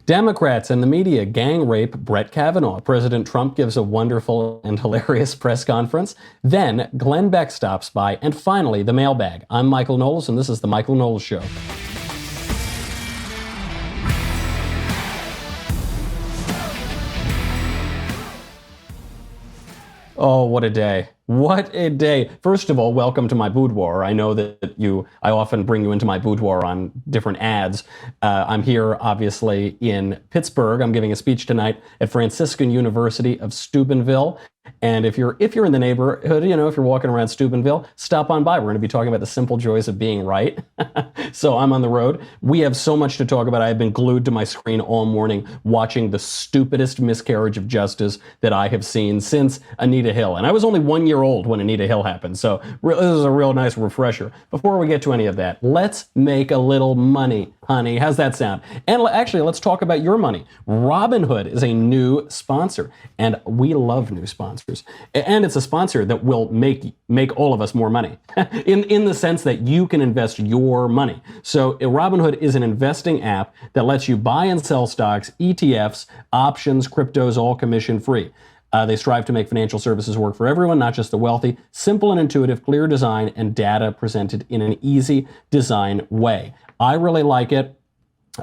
Democrats and the media gang rape Brett Kavanaugh. President Trump gives a wonderful and hilarious press conference. Then Glenn Beck stops by. And finally, the mailbag. I'm Michael Knowles, and this is The Michael Knowles Show. Oh, what a day. What a day. First of all, welcome to my boudoir. I know that I often bring you into my boudoir on different ads. I'm here, obviously, in Pittsburgh. I'm giving a speech tonight at Franciscan University of Steubenville. And if you're in the neighborhood, if you're walking around Steubenville, stop on by. We're going to be talking about the simple joys of being right. So I'm on the road. We have so much to talk about. I've been glued to my screen all morning watching the stupidest miscarriage of justice that I have seen since Anita Hill. And I was only 1 year old when Anita Hill happened. So this is a real nice refresher. Before we get to any of that, let's make a little money, honey. How's that sound? And actually, let's talk about your money. Robinhood is a new sponsor, and we love new sponsors. And it's a sponsor that will make all of us more money in the sense that you can invest your money. So Robinhood is an investing app that lets you buy and sell stocks, ETFs, options, cryptos, all commission free. They strive to make financial services work for everyone, not just the wealthy. Simple and intuitive, clear design, and data presented in an easy design way. I really like it.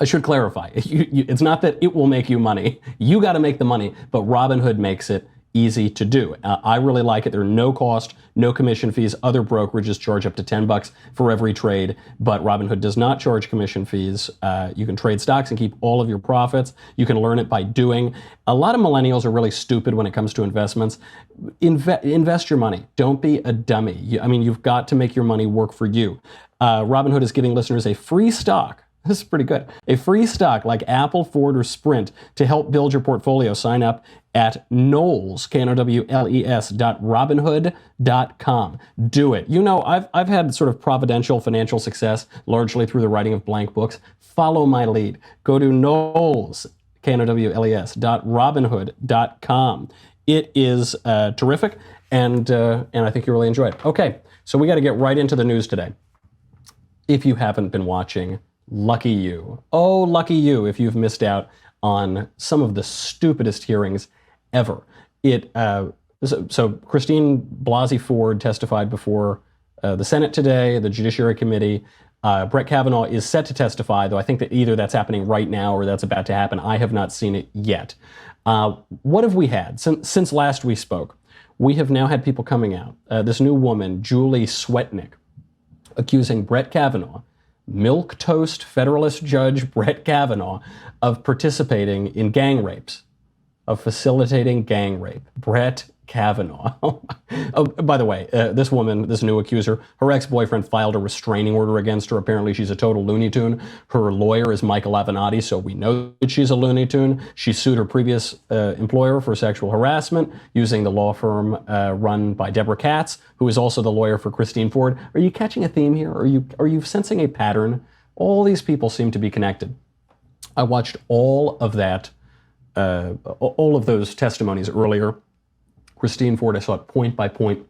I should clarify. It's not that it will make you money. You got to make the money, but Robinhood makes it easy to do. I really like it. There are no cost, no commission fees. Other brokerages charge up to $10 for every trade, but Robinhood does not charge commission fees. You can trade stocks and keep all of your profits. You can learn it by doing. A lot of millennials are really stupid when it comes to investments. Invest your money. Don't be a dummy. You've got to make your money work for you. Robinhood is giving listeners a free stock. This is pretty good. A free stock like Apple, Ford, or Sprint to help build your portfolio. Sign up at Knowles, Knowles.robinhood.com. Do it. I've had sort of providential financial success largely through the writing of blank books. Follow my lead. Go to Knowles, Knowles.robinhood.com. It is terrific, and I think you'll really enjoy it. Okay, so we got to get right into the news today. If you haven't been watching, lucky you. Oh, lucky you if you've missed out on some of the stupidest hearings ever. So Christine Blasey Ford testified before the Senate today, the Judiciary Committee. Brett Kavanaugh is set to testify, though I think that either that's happening right now or that's about to happen. I have not seen it yet. What have we had? Since last we spoke, we have now had people coming out. This new woman, Julie Swetnick, accusing Brett Kavanaugh, milquetoast Federalist Judge Brett Kavanaugh, of participating in gang rapes, of facilitating gang rape. Brett Kavanaugh. Oh, by the way, this woman, this new accuser, her ex-boyfriend filed a restraining order against her. Apparently she's a total Looney Tune. Her lawyer is Michael Avenatti, so we know that she's a Looney Tune. She sued her previous employer for sexual harassment using the law firm run by Deborah Katz, who is also the lawyer for Christine Ford. Are you catching a theme here? Are you sensing a pattern? All these people seem to be connected. I watched all of that, all of those testimonies earlier. Christine Ford, I saw it point by point.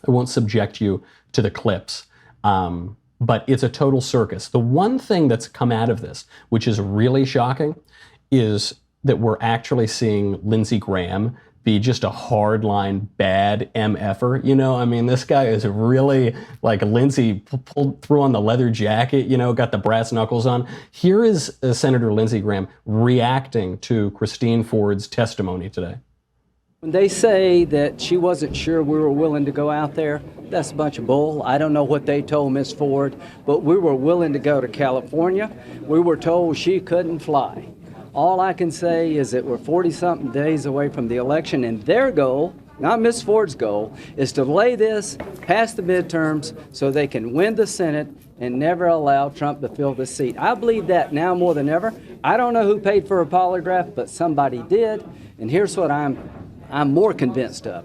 I won't subject you to the clips, but it's a total circus. The one thing that's come out of this, which is really shocking, is that we're actually seeing Lindsey Graham be just a hardline bad MFer. This guy is really like Lindsey threw on the leather jacket, got the brass knuckles on. Here is Senator Lindsey Graham reacting to Christine Ford's testimony today. When they say that she wasn't sure we were willing to go out there, that's a bunch of bull. I don't know what they told Miss Ford, but we were willing to go to California. We were told she couldn't fly. All I can say is that we're 40-something days away from the election, and their goal, not Miss Ford's goal, is to delay this, pass the midterms, so they can win the Senate and never allow Trump to fill the seat. I believe that now more than ever. I don't know who paid for a polygraph, but somebody did, and here's what I'm more convinced of.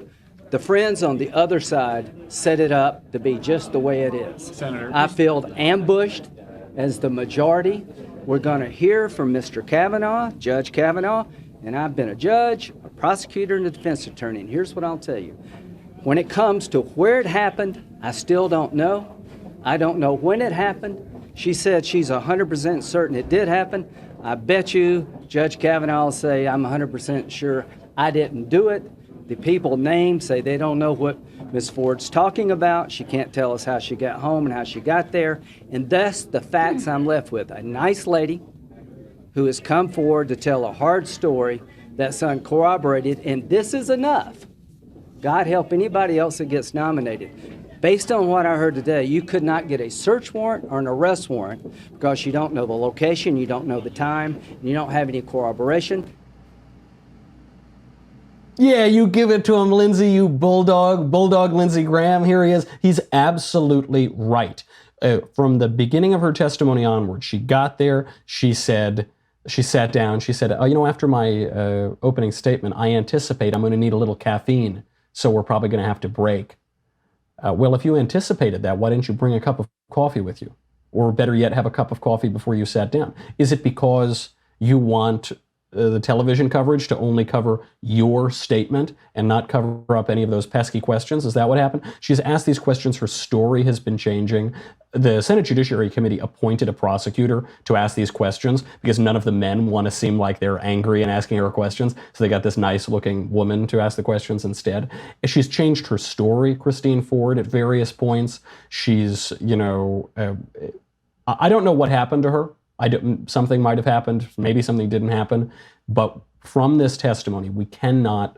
The friends on the other side set it up to be just the way it is. Senator, I feel ambushed as the majority. We're going to hear from Mr. Kavanaugh, Judge Kavanaugh, and I've been a judge, a prosecutor, and a defense attorney, and here's what I'll tell you. When it comes to where it happened, I still don't know. I don't know when it happened. She said she's 100% certain it did happen. I bet you Judge Kavanaugh will say, I'm 100% sure I didn't do it. The people named say they don't know what Ms. Ford's talking about. She can't tell us how she got home and how she got there. And thus the facts I'm left with. A nice lady who has come forward to tell a hard story that's uncorroborated, and this is enough. God help anybody else that gets nominated. Based on what I heard today, you could not get a search warrant or an arrest warrant because you don't know the location, you don't know the time, and you don't have any corroboration. Yeah, you give it to him, Lindsey, you bulldog Lindsey Graham. Here he is. He's absolutely right. From the beginning of her testimony onward, she got there, she sat down, she said, after my opening statement, I anticipate I'm going to need a little caffeine, so we're probably going to have to break. Well, if you anticipated that, why didn't you bring a cup of coffee with you? Or better yet, have a cup of coffee before you sat down? Is it because you want the television coverage to only cover your statement and not cover up any of those pesky questions? Is that what happened? She's asked these questions. Her story has been changing. The Senate Judiciary Committee appointed a prosecutor to ask these questions because none of the men want to seem like they're angry and asking her questions. So they got this nice looking woman to ask the questions instead. She's changed her story, Christine Ford, at various points. She's, I don't know what happened to her. Something might have happened, maybe something didn't happen, but from this testimony, we cannot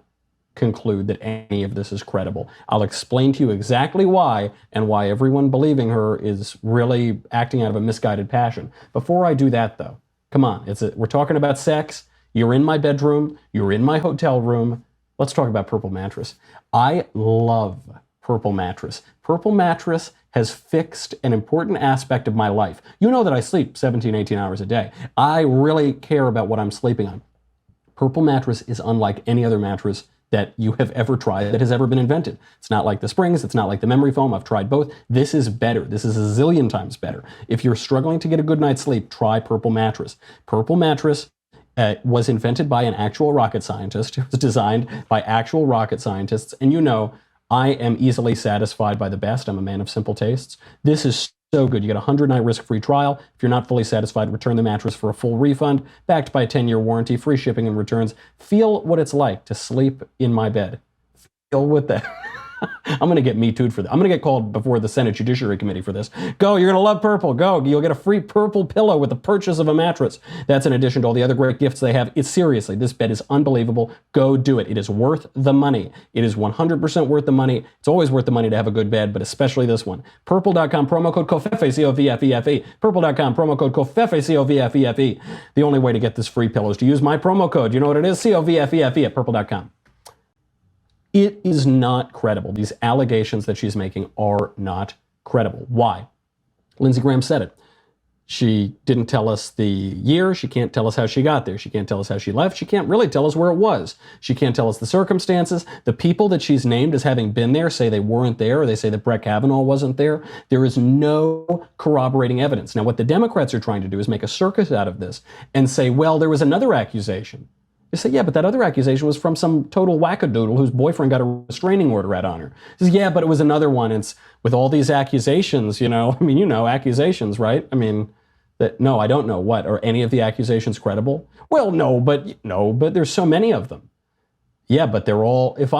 conclude that any of this is credible. I'll explain to you exactly why and why everyone believing her is really acting out of a misguided passion. Before I do that, though, come on, we're talking about sex. You're in my bedroom. You're in my hotel room. Let's talk about Purple Mattress. I love Purple Mattress. Purple Mattress has fixed an important aspect of my life. You know that I sleep 17, 18 hours a day. I really care about what I'm sleeping on. Purple Mattress is unlike any other mattress that you have ever tried that has ever been invented. It's not like the springs. It's not like the memory foam. I've tried both. This is better. This is a zillion times better. If you're struggling to get a good night's sleep, try Purple Mattress. Purple Mattress was invented by an actual rocket scientist. It was designed by actual rocket scientists. And I am easily satisfied by the best. I'm a man of simple tastes. This is so good. You get a 100-night risk-free trial. If you're not fully satisfied, return the mattress for a full refund, backed by a 10-year warranty, free shipping and returns. Feel what it's like to sleep in my bed. Feel what that... I'm going to get Me Too'd for that. I'm going to get called before the Senate Judiciary Committee for this. Go, you're going to love purple. Go, you'll get a free purple pillow with the purchase of a mattress. That's in addition to all the other great gifts they have. Seriously, this bed is unbelievable. Go do it. It is worth the money. It is 100% worth the money. It's always worth the money to have a good bed, but especially this one. Purple.com, promo code COFEFE, C-O-V-F-E-F-E. Purple.com, promo code COFEFE, C-O-V-F-E-F-E. The only way to get this free pillow is to use my promo code. You know what it is? C-O-V-F-E-F-E at purple.com. It is not credible. These allegations that she's making are not credible. Why? Lindsey Graham said it. She didn't tell us the year. She can't tell us how she got there. She can't tell us how she left. She can't really tell us where it was. She can't tell us the circumstances. The people that she's named as having been there say they weren't there, or they say that Brett Kavanaugh wasn't there. There is no corroborating evidence. Now, what the Democrats are trying to do is make a circus out of this and say, well, there was another accusation. They say, yeah, but that other accusation was from some total wackadoodle whose boyfriend got a restraining order out on her. He says, yeah, but it was another one. It's with all these accusations, accusations, right? No, I don't know. What? Are any of the accusations credible? Well, no, but there's so many of them. Yeah, but they're all, if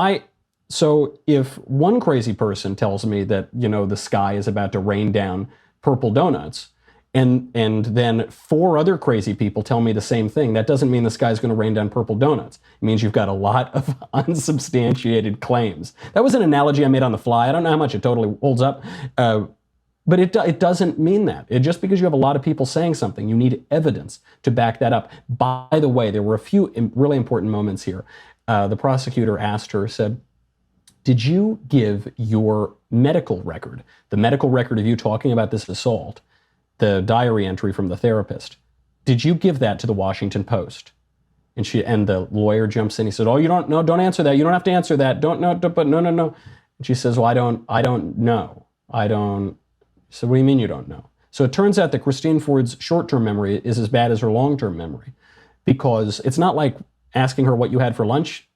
one crazy person tells me that, the sky is about to rain down purple donuts, and then 4 other crazy people tell me the same thing, that doesn't mean the sky's going to rain down purple donuts. It means you've got a lot of unsubstantiated claims. That was an analogy I made on the fly. I don't know how much it totally holds up, but it doesn't mean that. Just because you have a lot of people saying something, you need evidence to back that up. By the way, there were a few really important moments here. The prosecutor asked her, said, did you give your medical record, the medical record of you talking about this assault, the diary entry from the therapist, did you give that to the Washington Post? And the lawyer jumps in. He said, oh, you don't know, don't answer that. You don't have to answer that. No. And she says, well, I don't know. So what do you mean you don't know? So it turns out that Christine Ford's short-term memory is as bad as her long-term memory, because it's not like asking her what you had for lunch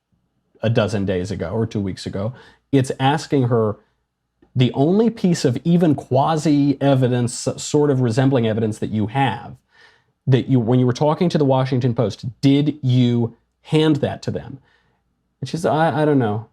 a dozen days ago or 2 weeks ago. It's asking her the only piece of even quasi-evidence, sort of resembling evidence that you have, that you, when you were talking to the Washington Post, did you hand that to them? And she said, I don't know.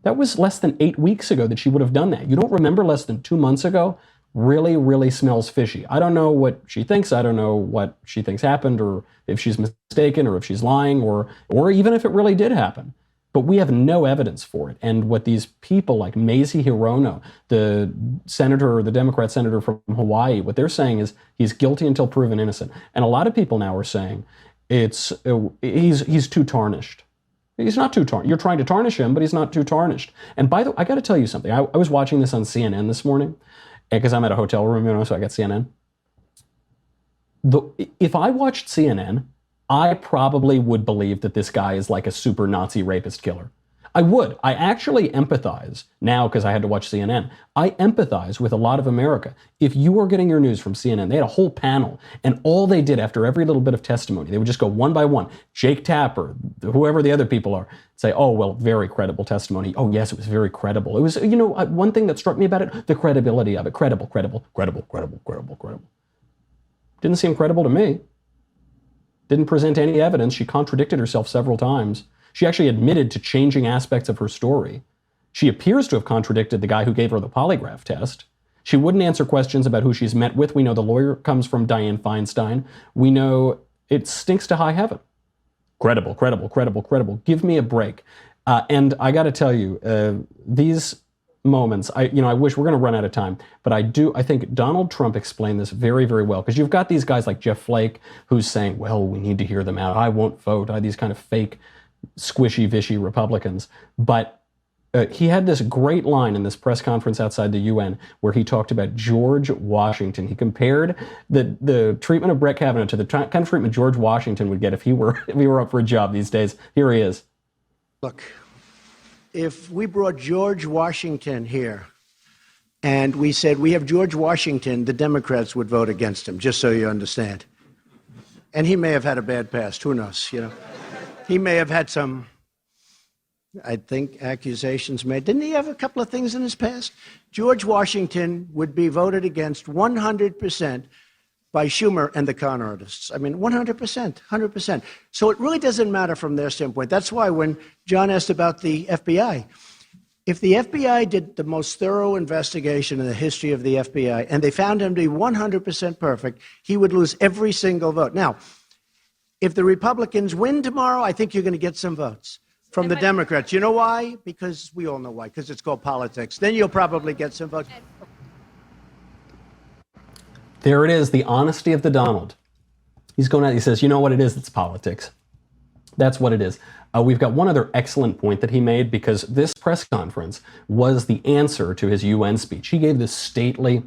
That was less than 8 weeks ago that she would have done that. You don't remember less than 2 months ago? Really, really smells fishy. I don't know what she thinks. I don't know what she thinks happened, or if she's mistaken, or if she's lying, or even if it really did happen. But we have no evidence for it. And what these people like Mazie Hirono, the senator, or the Democrat senator from Hawaii, what they're saying is he's guilty until proven innocent. And a lot of people now are saying he's too tarnished. He's not too tarnished. You're trying to tarnish him, but he's not too tarnished. And by the way, I got to tell you something. I was watching this on CNN this morning because I'm at a hotel room, so I got CNN. If I watched CNN, I probably would believe that this guy is like a super Nazi rapist killer. I would. I actually empathize now because I had to watch CNN. I empathize with a lot of America. If you were getting your news from CNN, they had a whole panel, and all they did after every little bit of testimony, they would just go one by one. Jake Tapper, whoever the other people are, say, oh, well, very credible testimony. Oh, yes, it was very credible. It was, one thing that struck me about it, the credibility of it. Credible. Didn't seem credible to me. Didn't present any evidence. She contradicted herself several times. She actually admitted to changing aspects of her story. She appears to have contradicted the guy who gave her the polygraph test. She wouldn't answer questions about who she's met with. We know the lawyer comes from Dianne Feinstein. We know it stinks to high heaven. Credible. Give me a break. And I got to tell you, these moments, I wish we're going to run out of time, but I think Donald Trump explained this very, very well, because you've got these guys like Jeff Flake who's saying, well, we need to hear them out. I won't vote. These kind of fake, squishy, vishy Republicans. But he had this great line in this press conference outside the UN where he talked about George Washington. He compared the treatment of Brett Kavanaugh to the kind of treatment George Washington would get if he were up for a job these days. Here he is. Look, if we brought George Washington here and we said we have George Washington, the Democrats would vote against him, just so you understand. And he may have had a bad past. Who knows? He may have had some, I think, accusations made. Didn't he have a couple of things in his past? George Washington would be voted against 100% by Schumer and the con artists. 100%, 100%. So it really doesn't matter from their standpoint. That's why when John asked about the FBI, if the FBI did the most thorough investigation in the history of the FBI and they found him to be 100% perfect, he would lose every single vote. Now, if the Republicans win tomorrow, I think you're going to get some votes from the Democrats. You know why? Because we all know why, because it's called politics. Then you'll probably get some votes. There it is, the honesty of the Donald. He's going out, he says, you know what it is? It's politics. That's what it is. We've got one other excellent point that he made, because this press conference was the answer to his UN speech. He gave this stately,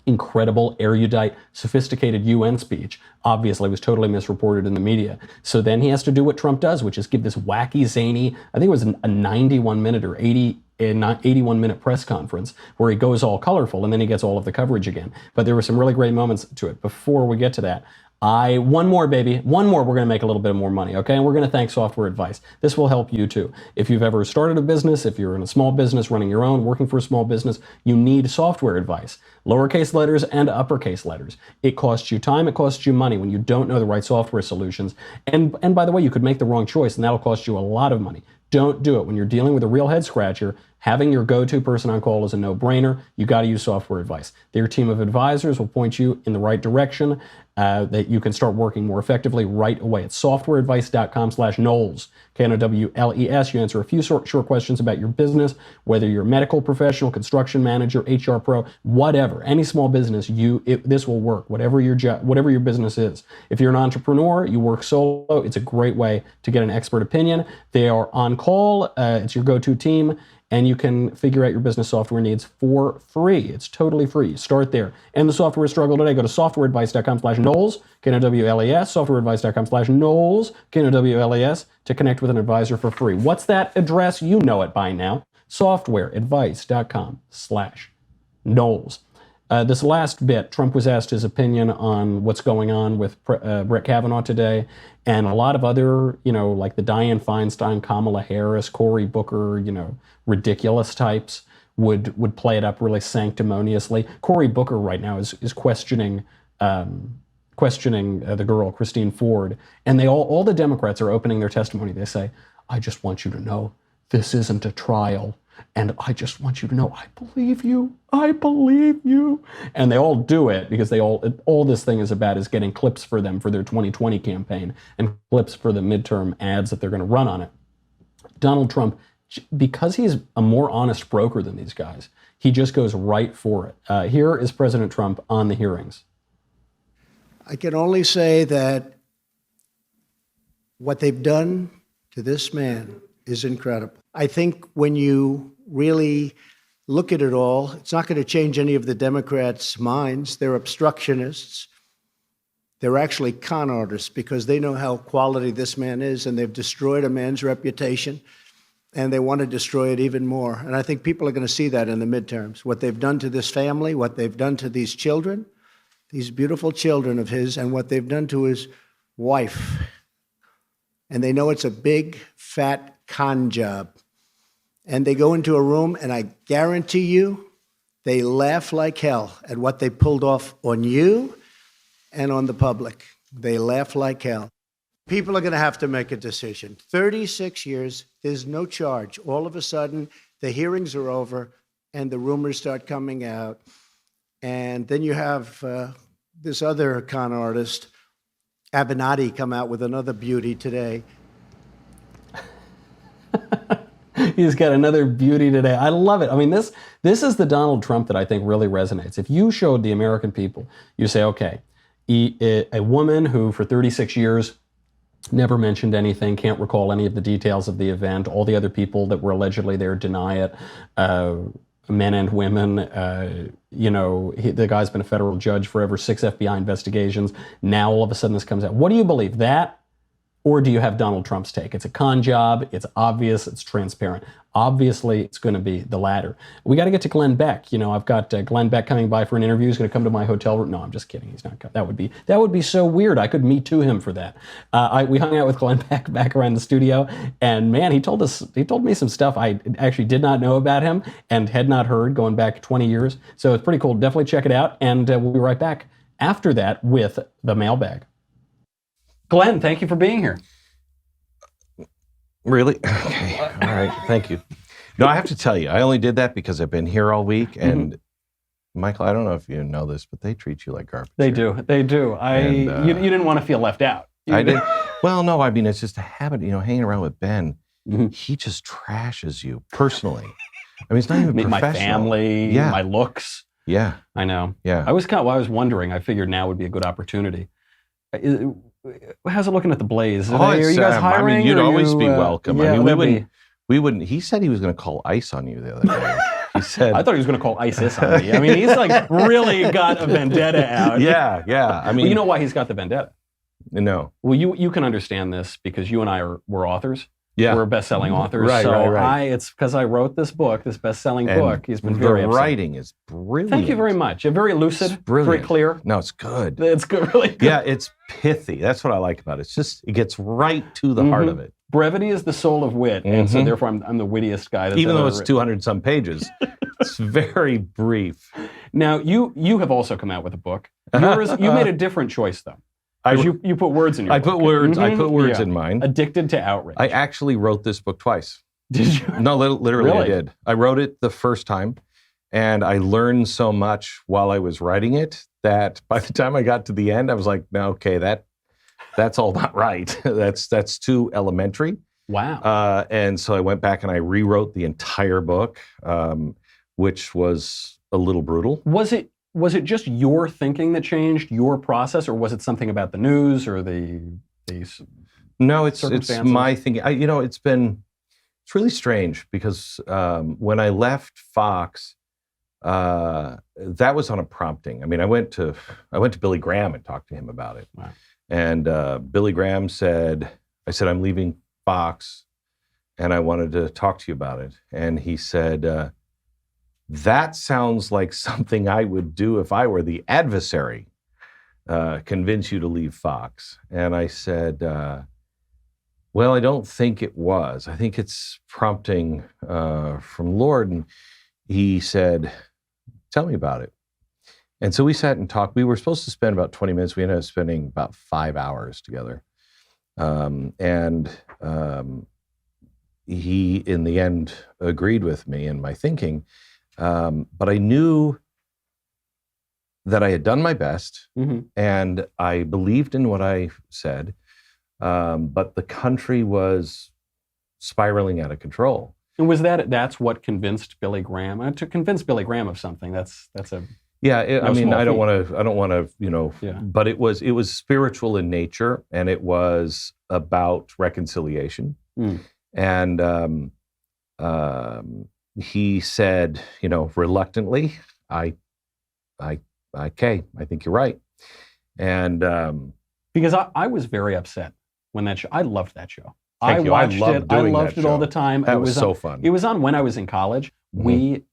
incredible, erudite, sophisticated UN speech. Obviously, it was totally misreported in the media. So then he has to do what Trump does, which is give this wacky, zany, I think it was a 91-minute or 81-minute press conference where he goes all colorful and then he gets all of the coverage again. But there were some really great moments to it. Before we get to that, one more, baby. One more, we're going to make a little bit more money, okay? And we're going to thank Software Advice. This will help you too. If you've ever started a business, if you're in a small business, running your own, working for a small business, you need software advice. Lowercase letters and uppercase letters. It costs you time, it costs you money when you don't know the right software solutions. And by the way, you could make the wrong choice and that'll cost you a lot of money. Don't do it. When you're dealing with a real head scratcher, having your go-to person on call is a no-brainer. You got to use Software Advice. Their team of advisors will point you in the right direction that you can start working more effectively right away. It's softwareadvice.com/Knowles, Knowles. You answer a few short questions about your business, whether you're a medical professional, construction manager, HR pro, whatever. Any small business, this will work. Whatever your business is. If you're an entrepreneur, you work solo, it's a great way to get an expert opinion. They are on call. It's your go-to team. And you can figure out your business software needs for free. It's totally free. Start there. End the software struggle today. Go to softwareadvice.com/Knowles, Knowles, softwareadvice.com/Knowles, Knowles, to connect with an advisor for free. What's that address? You know it by now. Softwareadvice.com/Knowles. This last bit, Trump was asked his opinion on what's going on with Brett Kavanaugh today, and a lot of other, like the Dianne Feinstein, Kamala Harris, Cory Booker, ridiculous types would play it up really sanctimoniously. Cory Booker right now is questioning questioning the girl, Christine Ford, and all the Democrats are opening their testimony. They say, I just want you to know this isn't a trial. And I just want you to know, I believe you. I believe you. And they all do it because all this thing is about is getting clips for them for their 2020 campaign and clips for the midterm ads that they're going to run on it. Donald Trump, because he's a more honest broker than these guys, he just goes right for it. Here is President Trump on the hearings. I can only say that what they've done to this man is incredible. I think when you really look at it all, it's not going to change any of the Democrats' minds. They're obstructionists. They're actually con artists because they know how quality this man is, and they've destroyed a man's reputation, and they want to destroy it even more. And I think people are going to see that in the midterms, what they've done to this family, what they've done to these children, these beautiful children of his, and what they've done to his wife. And they know it's a big, fat con job. And they go into a room, and I guarantee you, they laugh like hell at what they pulled off on you and on the public. They laugh like hell. People are going to have to make a decision. 36 years, there's no charge. All of a sudden, the hearings are over, and the rumors start coming out. And then you have this other con artist, Avenatti, come out with another beauty today. He's got another beauty today. I love it. I mean, this is the Donald Trump that I think really resonates. If you showed the American people, you say, okay, a woman who for 36 years never mentioned anything, can't recall any of the details of the event, all the other people that were allegedly there deny it, men and women, the guy's been a federal judge forever, 6 FBI investigations. Now all of a sudden this comes out. What do you believe, that? Or do you have Donald Trump's take? It's a con job, it's obvious, it's transparent. Obviously, it's going to be the latter. We got to get to Glenn Beck. I've got Glenn Beck coming by for an interview. He's going to come to my hotel room. No, I'm just kidding. He's not coming. That would be so weird. I could Me Too him for that. We hung out with Glenn Beck back around the studio, and man, he told me some stuff I actually did not know about him and had not heard going back 20 years. So it's pretty cool. Definitely check it out, and we'll be right back after that with the mailbag. Glenn, thank you for being here. Really? Okay. All right. Thank you. No, I have to tell you, I only did that because I've been here all week. And Michael, I don't know if you know this, but they treat you like garbage. They do. They do. You didn't want to feel left out. I did. Well, no, I mean, it's just a habit, hanging around with Ben. He just trashes you personally. I mean, it's not even professional. My family, my looks. Yeah. I know. Yeah. I was wondering, I figured now would be a good opportunity. How's it looking at the Blaze? Are you guys hiring? I mean, you'd always be welcome. I mean, we wouldn't. He said he was going to call ICE on you the other day. He said. I thought he was going to call ISIS on me. I mean, he's like really got a vendetta out. Yeah. I mean, well, you know why he's got the vendetta? No. Well, you can understand this because you and I were authors. Yeah. We're best-selling authors. Right. It's because I wrote this book, this best-selling book. He's been very upset. The writing is brilliant. Thank you very much. Very lucid, very clear. No, it's good. It's good, really good. Yeah, it's pithy. That's what I like about it. It gets right to the heart of it. Brevity is the soul of wit, and so therefore I'm the wittiest guy that's even ever though it's written. 200-some pages. It's very brief. Now, you have also come out with a book. You made a different choice, though. You put words in your book. I put words in mine. Addicted to Outrage. I actually wrote this book twice. Did you? No, literally Really? I did. I wrote it the first time, and I learned so much while I was writing it that by the time I got to the end, I was like, no, okay, that's all not right. That's too elementary. Wow. And so I went back and I rewrote the entire book, which was a little brutal. Was it just your thinking that changed your process, or was it something about the news or the No, it's my thinking. It's really strange because when I left Fox, that was on a prompting. I mean, I went to Billy Graham and talked to him about it. Wow. And Billy Graham said, I'm leaving Fox, and I wanted to talk to you about it. And he said, that sounds like something I would do if I were the adversary, convince you to leave Fox. And I said, well, I don't think it was. I think it's prompting from Lord. And he said, tell me about it. And so we sat and talked. We were supposed to spend about 20 minutes. We ended up spending about 5 hours together. He, in the end, agreed with me in my thinking. But I knew that I had done my best, and I believed in what I said. But the country was spiraling out of control. And was that's what convinced Billy Graham? And to convince Billy Graham of something, that's a I mean, I don't feat. want to, but it was spiritual in nature, and it was about reconciliation. And he said, reluctantly, okay, I think you're right. And because I was very upset when that show. I loved that show. Thank you. I loved doing I loved that it all show. the time. That It was on- so fun. It was on when I was in college. We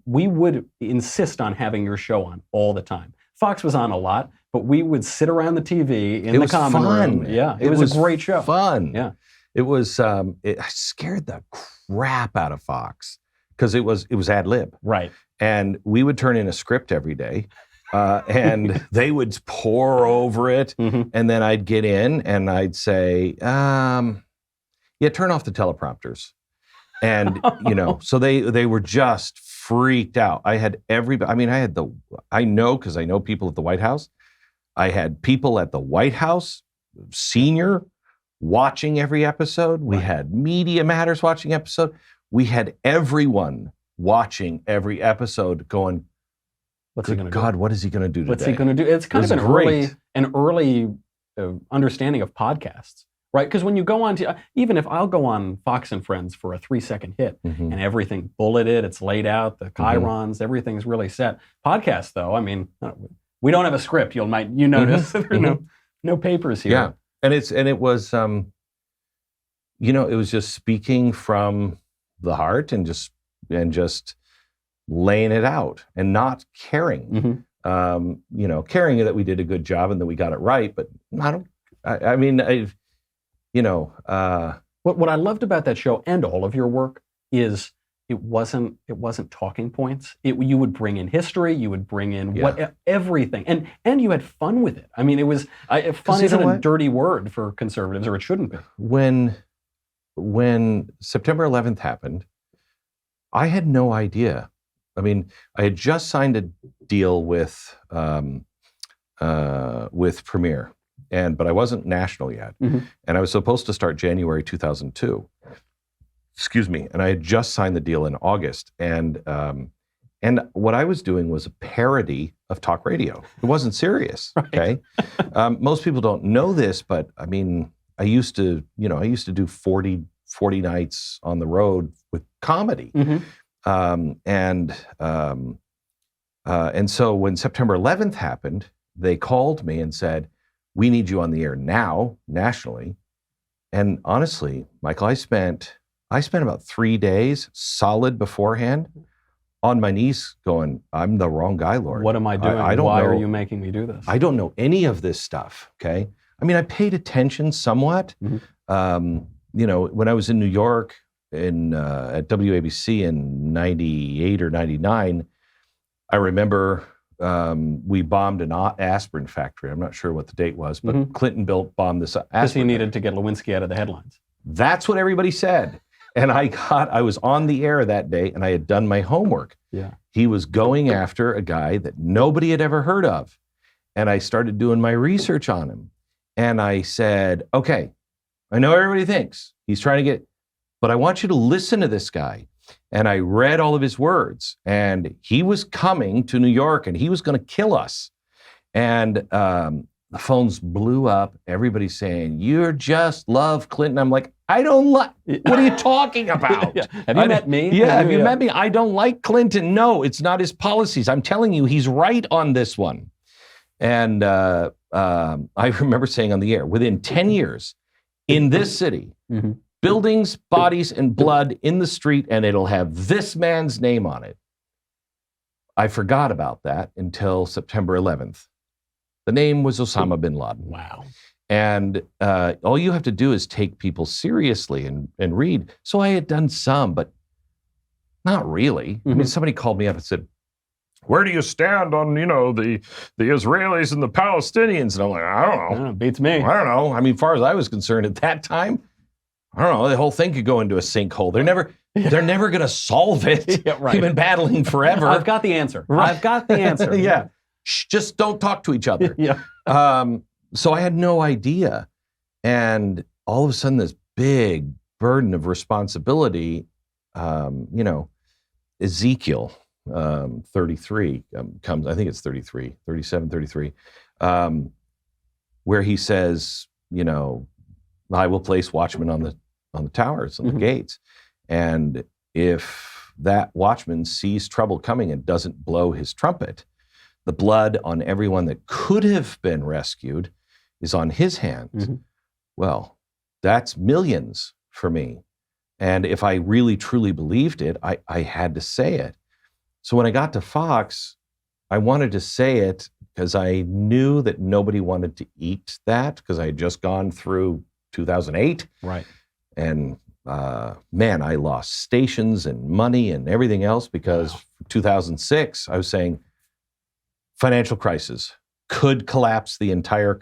would insist on having your show on all the time. Fox was on a lot, but we would sit around the TV in the common room. Yeah, it was a great show. Fun. Yeah. It was. It scared the crap out of Fox because it was ad lib. Right. And we would turn in a script every day, and they would pour over it, and then I'd get in and I'd say, turn off the teleprompters. And, so they were just freaked out. I had I know because I know people at the White House. I had people at the White House, senior, watching every episode. We had Media Matters watching episode. We had everyone watching every episode going, What's he going to do? God, what is he going to do today? What's he going to do? It's kind of an early understanding of podcasts, right? Because when you go on to, even if I'll go on Fox and Friends for a 3-second hit and everything bulleted, it's laid out, the chyrons, everything's really set. Podcasts, though, I mean, we don't have a script. You notice there are no papers here. Yeah, and it was, it was just speaking from the heart and just laying it out and not caring, caring that we did a good job and that we got it right. But what I loved about that show and all of your work is it wasn't talking points. You would bring in history, you would bring in everything, and you had fun with it. I mean, it was fun isn't a dirty word for conservatives, or it shouldn't be. When September 11th happened, I had no idea. I mean, I had just signed a deal with Premiere, but I wasn't national yet, and I was supposed to start January 2002. Excuse me, and I had just signed the deal in August, and what I was doing was a parody of talk radio. It wasn't serious. Okay, most people don't know this, but I mean, I used to do 40 nights on the road with comedy. And so when September 11th happened, they called me and said, "We need you on the air now, nationally." And honestly, Michael, I spent about 3 days solid beforehand on my knees going, "I'm the wrong guy, Lord. What am I doing? I don't Why know, are you making me do this?" I don't know any of this stuff, okay? I mean, I paid attention somewhat. When I was in New York, at WABC in 98 or 99, I remember we bombed an aspirin factory. I'm not sure what the date was, but Clinton bombed this aspirin. Because he needed to get Lewinsky out of the headlines. That's what everybody said. And I was on the air that day, and I had done my homework. Yeah. He was going after a guy that nobody had ever heard of. And I started doing my research on him. And I said, okay, I know everybody thinks he's trying to get, but I want you to listen to this guy. And I read all of his words, and he was coming to New York, and he was going to kill us. And the phones blew up. Everybody's saying, "You just love Clinton." I'm like, I don't like, what are you talking about? Have you met me? Yeah, have you met me? I don't like Clinton. No, it's not his policies. I'm telling you, he's right on this one. And I remember saying on the air, within 10 years, in this city, buildings, bodies, and blood in the street, and it'll have this man's name on it. I forgot about that until September 11th. The name was Osama bin Laden. Wow. And all you have to do is take people seriously and read. So I had done some, but not really. I mean, somebody called me up and said, where do you stand on, the Israelis and the Palestinians? And I'm like, I don't know. Beats me. I don't know. I mean, as far as I was concerned at that time, I don't know. The whole thing could go into a sinkhole. They're never going to solve it. Yeah, right. We've been battling forever. I've got the answer. Right. I've got the answer. Yeah. Just don't talk to each other. Yeah. So I had no idea. And all of a sudden, this big burden of responsibility, Ezekiel 33 comes, I think it's 37, 33, where he says, I will place watchmen on the towers, on the gates. And if that watchman sees trouble coming and doesn't blow his trumpet, the blood on everyone that could have been rescued is on his hands. Well, that's millions for me. And if I really, truly believed it, I had to say it. So when I got to Fox, I wanted to say it because I knew that nobody wanted to eat that, because I had just gone through 2008. Right. And man, I lost stations and money and everything else because 2006, I was saying financial crisis could collapse the entire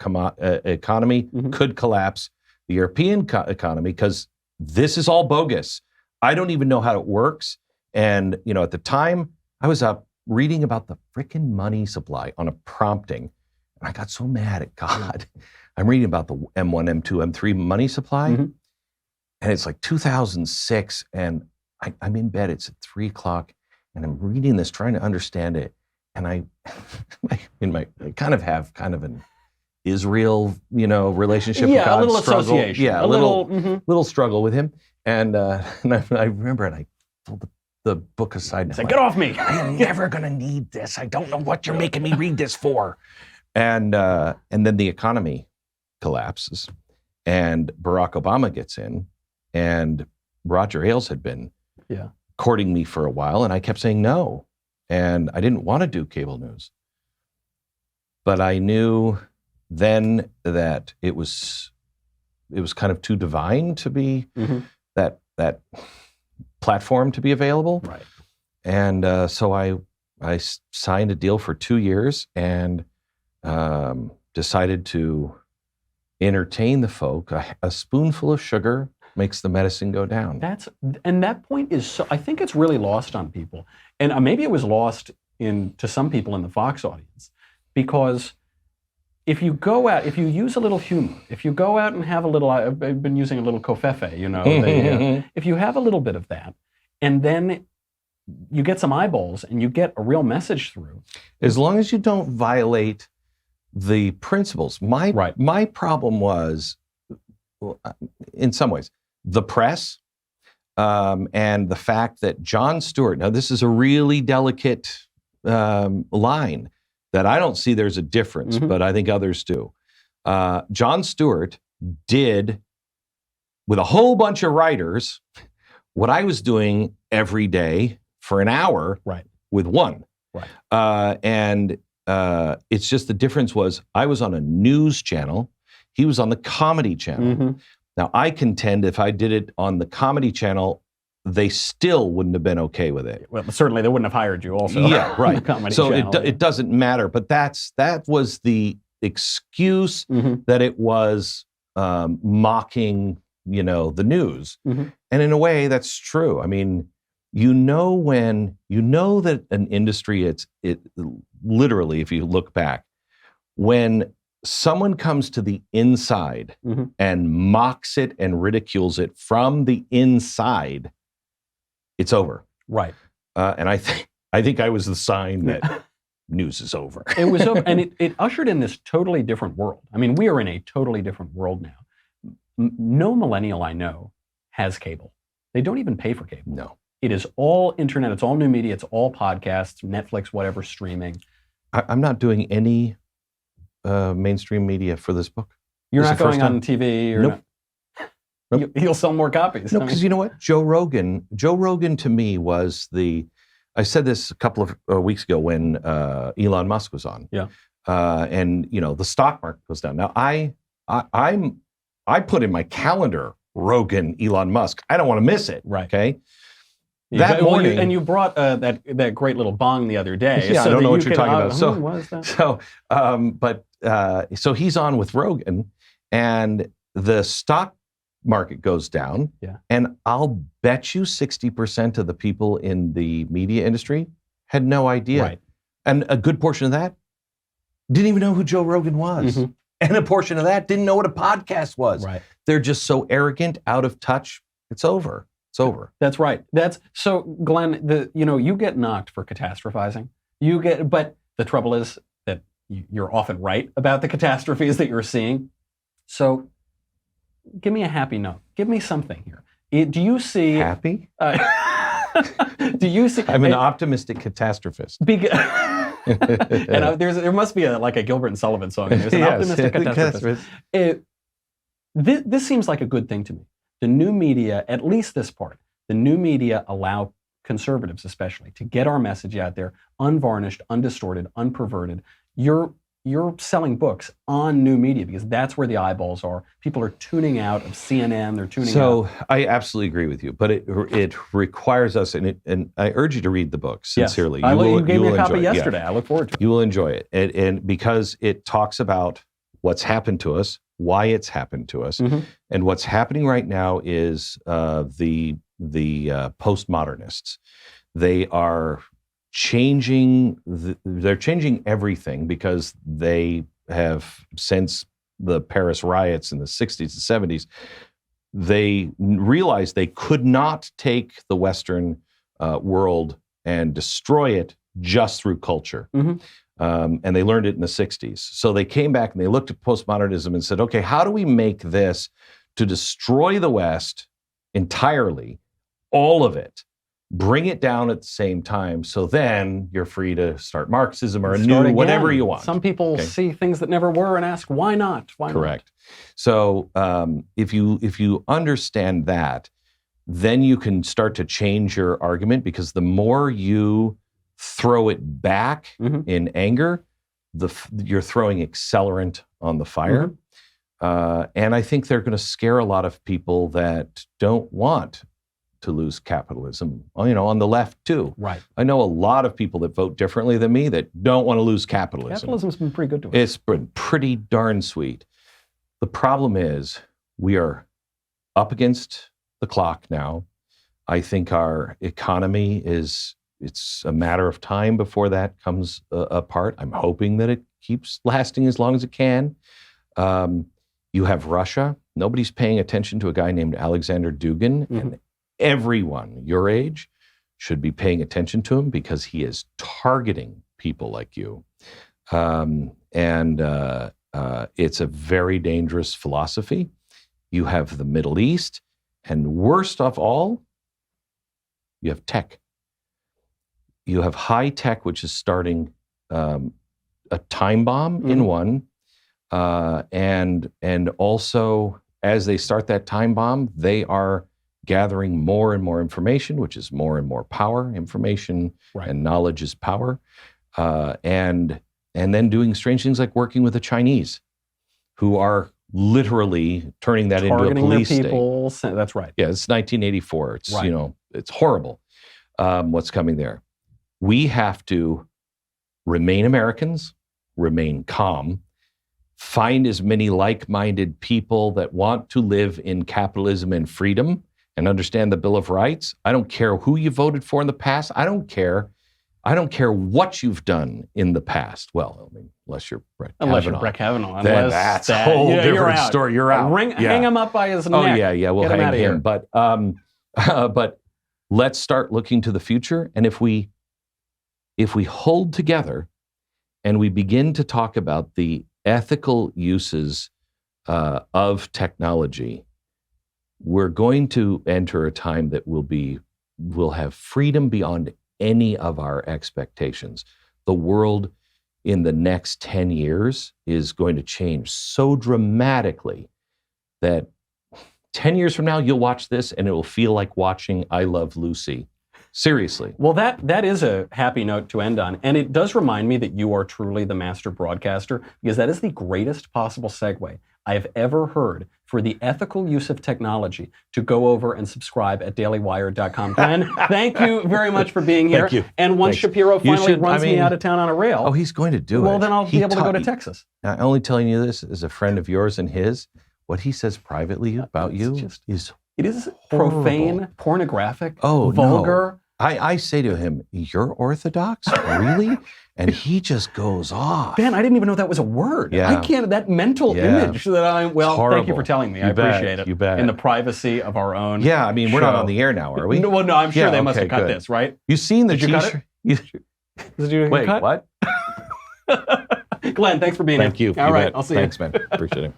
economy, could collapse the European economy, because this is all bogus. I don't even know how it works. And, at the time, I was up reading about the frickin' money supply on a prompting. And I got so mad at God. I'm reading about the M1, M2, M3 money supply. And it's like 2006. And I'm in bed. It's at 3 o'clock. And I'm reading this, trying to understand it. And I kind of have an Israel, relationship with God. A little struggle. association. Yeah, a little struggle with him. And I remember, and I pulled the book aside. Say, get off me. I am never going to need this. I don't know what you're making me read this for. And then the economy collapses, and Barack Obama gets in, and Roger Ailes had been courting me for a while, and I kept saying no. And I didn't want to do cable news. But I knew then that it was kind of too divine to be that platform to be available. Right. And so I signed a deal for 2 years and decided to entertain the folk. A spoonful of sugar makes the medicine go down. That point is so, I think it's really lost on people. And maybe it was lost to some people in the Fox audience, because if you go out, if you use a little humor, if you go out and have a little, I've been using a little covfefe, if you have a little bit of that, and then you get some eyeballs and you get a real message through. As long as you don't violate the principles. My problem was, in some ways, the press, and the fact that Jon Stewart, now this is a really delicate line that I don't see there's a difference, but I think others do. Jon Stewart did, with a whole bunch of writers, what I was doing every day for an hour with one. Right. And it's just the difference was I was on a news channel, he was on the comedy channel. Now, I contend if I did it on the comedy channel, they still wouldn't have been okay with it. Well, certainly they wouldn't have hired you also. Yeah, right. So channel, it doesn't matter. But that was the excuse that it was mocking, the news. And in a way, that's true. I mean, when that an industry, it literally, if you look back, when someone comes to the inside and mocks it and ridicules it from the inside, it's over. Right. And I think I was the sign that news is over. It was over, and it ushered in this totally different world. I mean, we are in a totally different world now. No millennial I know has cable. They don't even pay for cable. No. It is all internet. It's all new media. It's all podcasts, Netflix, whatever, streaming. I'm not doing any mainstream media for this book. You're not going on TV? Or nope. Nope. You'll sell more copies. No, because you know what? Joe Rogan to me was I said this a couple of weeks ago when Elon Musk was on. Yeah. And, the stock market goes down. Now, I put in my calendar Rogan, Elon Musk. I don't want to miss it. Right. Okay. That morning, and you brought that great little bong the other day. Yeah, so I don't know what you you're could, talking about. what is that? So he's on with Rogan, and the stock market goes down. Yeah. And I'll bet you 60% of the people in the media industry had no idea. Right. And a good portion of that didn't even know who Joe Rogan was. Mm-hmm. And a portion of that didn't know what a podcast was. Right. They're just so arrogant, out of touch. It's over. It's over. That's right. That's so, Glenn. You get knocked for catastrophizing. But the trouble is that you're often right about the catastrophes that you're seeing. So, give me a happy note. Give me something here. Do you see happy? Do you see? I'm an optimistic catastrophist. And there must be a Gilbert and Sullivan song. There's an optimistic catastrophist. This seems like a good thing to me. The new media, at least this part, the new media allow conservatives especially to get our message out there unvarnished, undistorted, unperverted. You're selling books on new media because that's where the eyeballs are. People are tuning out of CNN. They're tuning out. So I absolutely agree with you, but it requires us, and I urge you to read the book sincerely. Yes. You gave me a copy yesterday. I look forward to it. You will enjoy it, and because it talks about what's happened to us, why it's happened to us, and what's happening right now is the postmodernists. They are changing. They're changing everything because they have, since the Paris riots in the 60s and 70s, they realized they could not take the Western world and destroy it just through culture. And they learned it in the 60s. So they came back and they looked at postmodernism and said, okay, how do we make this to destroy the West entirely, all of it, bring it down at the same time, so then you're free to start Marxism or a new whatever you want. Some people see things that never were and ask, why not? Why Correct. So if you understand that, then you can start to change your argument, because the more you throw it back in anger, you're throwing accelerant on the fire. And I think they're going to scare a lot of people that don't want to lose capitalism, on the left too. Right. I know a lot of people that vote differently than me that don't want to lose capitalism. Capitalism's been pretty good to us. It's been pretty darn sweet. The problem is we are up against the clock now. I think our economy it's a matter of time before that comes apart. I'm hoping that it keeps lasting as long as it can. You have Russia. Nobody's paying attention to a guy named Alexander Dugin. And everyone your age should be paying attention to him, because he is targeting people like you. It's a very dangerous philosophy. You have the Middle East, and worst of all, you have tech. You have high tech, which is starting a time bomb in one. And also, as they start that time bomb, they are gathering more and more information, which is more and more power. Information and knowledge is power. And then doing strange things like working with the Chinese, who are literally turning that into a police state. That's right. Yeah, it's 1984. It's it's horrible what's coming there. We have to remain Americans, remain calm, find as many like-minded people that want to live in capitalism and freedom and understand the Bill of Rights. I don't care who you voted for in the past. I don't care what you've done in the past. Well, I mean, unless you're Brett Kavanaugh. Then that's a whole different story. You're out. Hang him up by his neck. Oh, yeah, we'll hang him. Here. But let's start looking to the future. And if we hold together and we begin to talk about the ethical uses of technology, we're going to enter a time that will have freedom beyond any of our expectations. The world in the next 10 years is going to change so dramatically that 10 years from now, you'll watch this and it will feel like watching I Love Lucy Seriously. Well, that is a happy note to end on. And it does remind me that you are truly the master broadcaster, because that is the greatest possible segue I have ever heard for the ethical use of technology to go over and subscribe at dailywire.com. Glenn, thank you very much for being here. Thank you. And once Thanks. Shapiro You finally should- runs me out of town on a rail, Oh, he's going to do it. well, then I'll He be able to go taught to you- Texas. I'm only telling you this as a friend of yours and his. What he says privately about It's you just- is It is horrible. profane, pornographic, Oh, no. vulgar. I say to him, "You're Orthodox, really?" And he just goes off. Ben, I didn't even know that was a word. Yeah. I can't, that mental Yeah. image that I, well, thank you horrible. for telling me. I You bet. appreciate it. You bet. In the privacy of our own. Yeah, I mean, we're not show. on the air now, are we? No, well, no, I'm sure Yeah, they must okay, have cut good. this, right? You've seen the Did you cut t-shirt. Did you Wait, cut? what? Glenn, thanks for being Thank here. you. All You right, bet. I'll see Thanks, you. man. Appreciate it.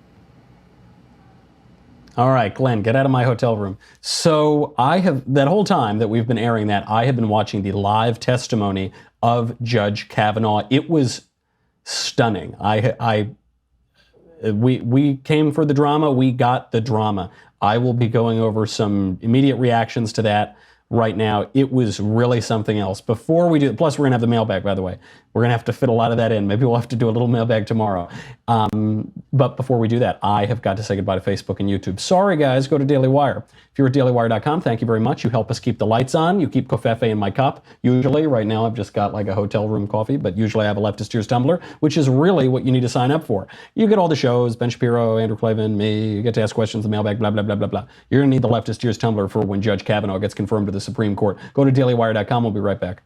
All right, Glenn, get out of my hotel room. So that whole time that we've been airing that, I have been watching the live testimony of Judge Kavanaugh. It was stunning. We came for the drama. We got the drama. I will be going over some immediate reactions to that right now. It was really something else. Before we do, plus we're gonna have the mailbag, by the way. We're gonna have to fit a lot of that in. Maybe we'll have to do a little mailbag tomorrow. But before we do that, I have got to say goodbye to Facebook and YouTube. Sorry, guys. Go to Daily Wire. If you're at dailywire.com, thank you very much. You help us keep the lights on. You keep Covfefe in my cup. Usually, right now, I've just got like a hotel room coffee, but usually I have a Leftist Tears tumbler, which is really what you need to sign up for. You get all the shows, Ben Shapiro, Andrew Klavan, me. You get to ask questions, the mailbag, blah, blah, blah, blah, blah. You're going to need the Leftist Tears tumbler for when Judge Kavanaugh gets confirmed to the Supreme Court. Go to dailywire.com. We'll be right back.